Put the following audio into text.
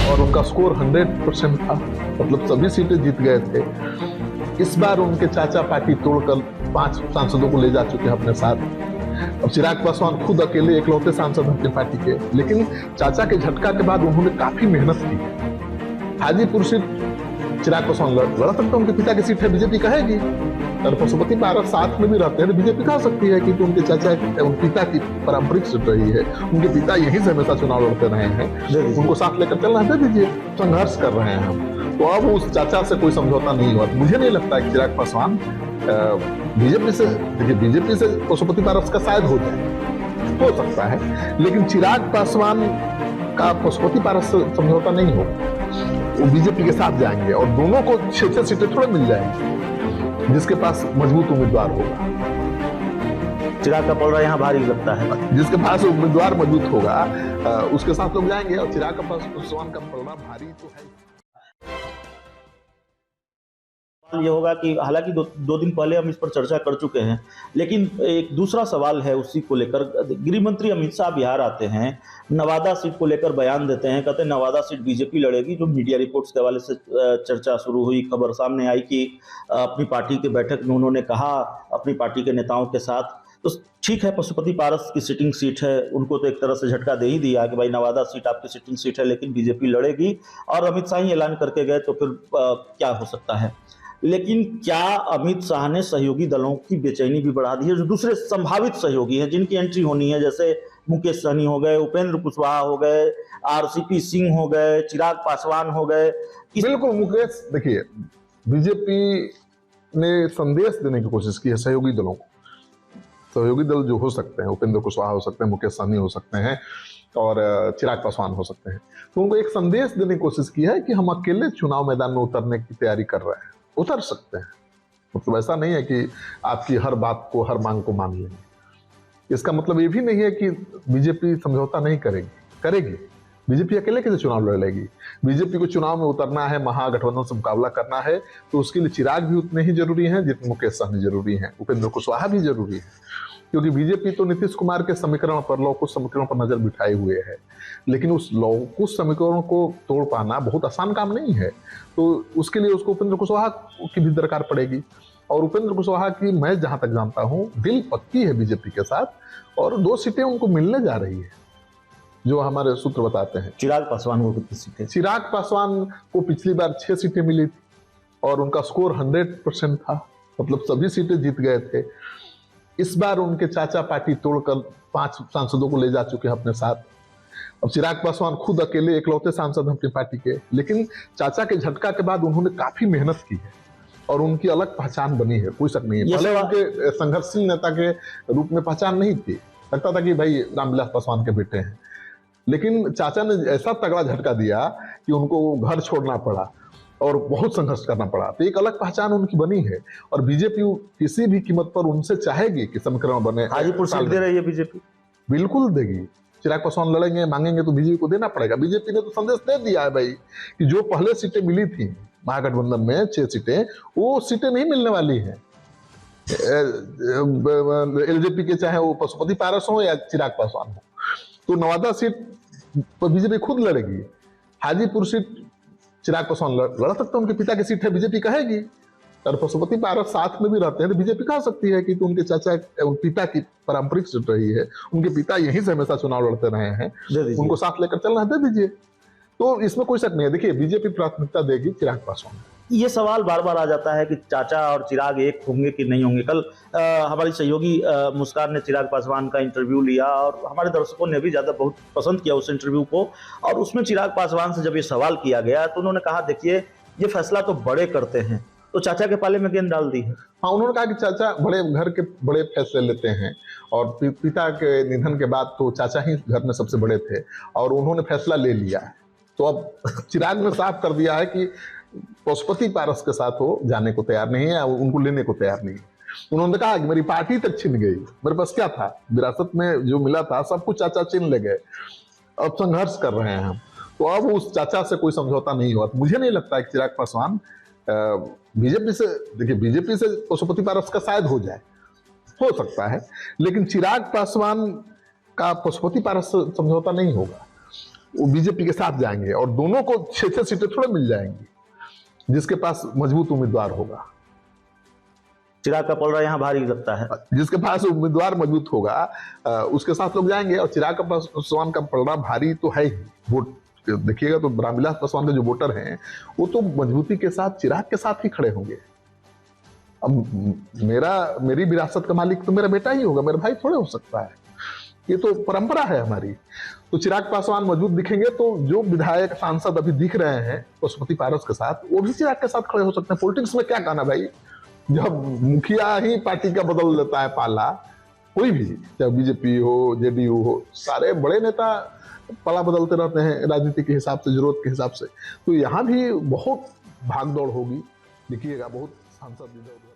और उनका स्कोर 100% था, मतलब सभी सीटें जीत गए थे। इस बार उनके चाचा पार्टी तोड़कर 5 सांसदों को ले जा चुके हैं अपने साथ। अब चिराग पासवान खुद अकेले इकलौते सांसद हैं अपनी पार्टी के, लेकिन चाचा के झटका के बाद उन्होंने काफी मेहनत की। हाजीपुर सीट चिराग पासवान लड़ सकते हैं, उनके पिता की सीट है, बीजेपी कहेगी। और पशुपति पारस साथ में भी रहते हैं तो बीजेपी कह सकती है कि उनके चाचा उनके पिता की पारंपरिक सीट रही है, उनके पिता यहीं से हमेशा चुनाव लड़ते रहे हैं, उनको साथ लेकर चलना दे दीजिए। संघर्ष कर रहे हैं हम, तो अब उस चाचा से कोई समझौता नहीं हुआ। मुझे नहीं लगता कि चिराग पासवान बीजेपी से, देखिए बीजेपी से पशुपति पारस का शायद हो जाए, हो सकता है, लेकिन चिराग पासवान का पशुपति पारस से समझौता नहीं होगा। वो बीजेपी के साथ जाएंगे और दोनों को 6-6 सीटें थोड़े मिल जाएंगी, जिसके पास मजबूत उम्मीदवार होगा। चिराग का पलड़ा यहाँ भारी लगता है, जिसके पास उम्मीदवार मजबूत होगा उसके साथ लोग जाएंगे, और चिराग का पासवान का पलड़ा भारी तो है। ये होगा कि हालांकि दो दिन पहले हम इस पर चर्चा कर चुके हैं, लेकिन एक दूसरा सवाल है उसी को लेकर। गृह मंत्री अमित शाह बिहार आते हैं, नवादा सीट को लेकर बयान देते हैं, कहते हैं नवादा सीट बीजेपी लड़ेगी। जो मीडिया रिपोर्ट्स के हवाले से चर्चा शुरू हुई, खबर सामने आई कि अपनी पार्टी की बैठक में उन्होंने कहा अपनी पार्टी के नेताओं के साथ, तो ठीक है पशुपति पारस की सिटिंग सीट है, उनको तो एक तरह से झटका दे ही दिया कि भाई नवादा सीट आपकी सिटिंग सीट है, लेकिन बीजेपी लड़ेगी। और अमित शाह ही ऐलान करके गए, तो फिर क्या हो सकता है। लेकिन क्या अमित शाह ने सहयोगी दलों की बेचैनी भी बढ़ा दी है, जो दूसरे संभावित सहयोगी हैं जिनकी एंट्री होनी है, जैसे मुकेश सहनी हो गए, उपेंद्र कुशवाहा हो गए, आरसीपी सिंह हो गए, चिराग पासवान हो गए। बिल्कुल मुकेश, देखिए बीजेपी ने संदेश देने की कोशिश की है सहयोगी दलों को। सहयोगी दल जो हो सकते हैं, उपेंद्र कुशवाहा हो सकते हैं, मुकेश सहनी हो सकते हैं और चिराग पासवान हो सकते हैं, तो उनको एक संदेश देने की कोशिश की है कि हम अकेले चुनाव मैदान में उतरने की तैयारी कर रहे हैं, उतर सकते हैं। मतलब ऐसा नहीं है कि आपकी हर बात को, हर मांग को मान लेंगे। इसका मतलब ये भी नहीं है कि बीजेपी समझौता नहीं करेगी। बीजेपी अकेले कैसे चुनाव लड़ लेगी। बीजेपी को चुनाव में उतरना है, महागठबंधन से मुकाबला करना है, तो उसके लिए चिराग भी उतने ही जरूरी हैं जितने मुकेश सहनी जरूरी हैं, उपेंद्र कुशवाहा भी जरूरी है। क्योंकि बीजेपी तो नीतीश कुमार के समीकरण पर, लौकुश समीकरण पर नजर बिठाए हुए है, लेकिन उस लौकुश समीकरण को तोड़ पाना बहुत आसान काम नहीं है। तो उसके लिए उसको उपेंद्र कुशवाहा की भी दरकार पड़ेगी। और उपेंद्र कुशवाहा की मैं जहां तक जानता हूं दिल पक्की है बीजेपी के साथ, और 2 सीटें उनको मिलने जा रही है, जो हमारे सूत्र बताते हैं। चिराग पासवान को कितनी सीटें? चिराग पासवान को पिछली बार 6 सीटें मिली थी और उनका स्कोर 100% था, मतलब सभी सीटें जीत गए थे। इस बार उनके चाचा पार्टी तोड़कर 5 सांसदों को ले जा चुके हैं अपने साथ। अब चिराग पासवान खुद अकेले इकलौते सांसद हैं अपनी पार्टी के, लेकिन चाचा के झटका के बाद उन्होंने काफी मेहनत की है और उनकी अलग पहचान बनी है, कोई शक नहीं है। पहले उनके संघर्षशील नेता के रूप में पहचान नहीं थी, लगता था कि भाई रामविलास पासवान के बेटे हैं, लेकिन चाचा ने ऐसा तगड़ा झटका दिया कि उनको घर छोड़ना पड़ा और बहुत संघर्ष करना पड़ा, तो एक अलग पहचान उनकी बनी है। और बीजेपी किसी भी कीमत पर उनसे चाहेगी कि समीकरण बने। हाजीपुर सीट दे रही है बीजेपी, बिल्कुल देगी। चिराग पासवान लड़ेंगे, मांगेंगे तो बीजेपी को देना पड़ेगा। बीजेपी ने तो संदेश दे दिया है भाई कि जो पहले सीटें मिली थी महागठबंधन में 6 सीटें, वो सीटें नहीं मिलने वाली है एलजेपी के, चाहे वो पशुपति पारस हो या चिराग पासवान हो। तो नवादा सीट पर बीजेपी खुद लड़ेगी। हाजीपुर सीट चिराग पासवान लड़ सकते हैं, उनके पिता की सीट है, बीजेपी कहेगी। और पशुपति पारस साथ में भी रहते हैं तो बीजेपी कह सकती है कि उनके चाचा पिता की पारंपरिक सीट रही है, उनके पिता यहीं से हमेशा चुनाव लड़ते रहे हैं, उनको साथ लेकर चलना दे दीजिए। तो इसमें कोई शक नहीं है। देखिए बीजेपी प्राथमिकता देगी चिराग पासवान। ये सवाल बार बार आ जाता है कि चाचा और चिराग एक होंगे कि नहीं होंगे। कल हमारी सहयोगी मुस्कान ने चिराग पासवान का इंटरव्यू लिया और हमारे दर्शकों ने भी ज़्यादा बहुत पसंद किया उस इंटरव्यू को। और उसमें चिराग पासवान से जब ये सवाल किया गया तो उन्होंने कहा, देखिए ये फैसला तो बड़े करते हैं, तो चाचा के पाले में गेंद डाल दी है। हाँ, उन्होंने कहा कि चाचा बड़े घर के बड़े फैसले लेते हैं और पिता के निधन के बाद तो चाचा ही घर में सबसे बड़े थे और उन्होंने फैसला ले लिया है। तो अब चिराग ने साफ कर दिया है कि पशुपति पारस के साथ वो जाने को तैयार नहीं है, उनको लेने को तैयार नहीं है। उन्होंने कहा कि मेरी पार्टी तक छिन गई, मेरे पास क्या था, विरासत में जो मिला था सब कुछ चाचा छीन ले गए, अब संघर्ष कर रहे हैं हम। तो अब उस चाचा से कोई समझौता नहीं हुआ। मुझे नहीं लगता है कि चिराग पासवान बीजेपी से, देखिए बीजेपी से पशुपति पारस का शायद हो जाए, हो सकता है, लेकिन चिराग पासवान का पशुपति पारस से समझौता नहीं होगा। वो बीजेपी के साथ जाएंगे और दोनों को 6-6 सीटें थोड़ा मिल जाएंगी जिसके पास मजबूत उम्मीदवार होगा। चिराग का पलड़ा यहाँ भारी लगता है। जिसके पास उम्मीदवार मजबूत होगा उसके साथ लोग जाएंगे। और चिराग पासवान का पलड़ा भारी तो है ही। वोट देखिएगा तो रामविलास पासवान के जो वोटर हैं वो तो मजबूती के साथ चिराग के साथ ही खड़े होंगे। अब मेरी विरासत का मालिक तो मेरा बेटा ही होगा, मेरा भाई थोड़े हो सकता है। ये तो परंपरा है हमारी। तो चिराग पासवान मजबूत दिखेंगे तो जो विधायक सांसद अभी दिख रहे हैं पशुपति पारस के साथ, वो भी चिराग के साथ खड़े हो सकते हैं। पॉलिटिक्स में क्या कहना भाई, जब मुखिया ही पार्टी का बदल देता है पाला, कोई भी चाहे बीजेपी हो जेडीयू हो, सारे बड़े नेता पाला बदलते रहते हैं राजनीति के हिसाब से, जरूरत के हिसाब से। तो यहाँ भी बहुत भागदौड़ होगी, देखिएगा बहुत सांसद इधर उधर।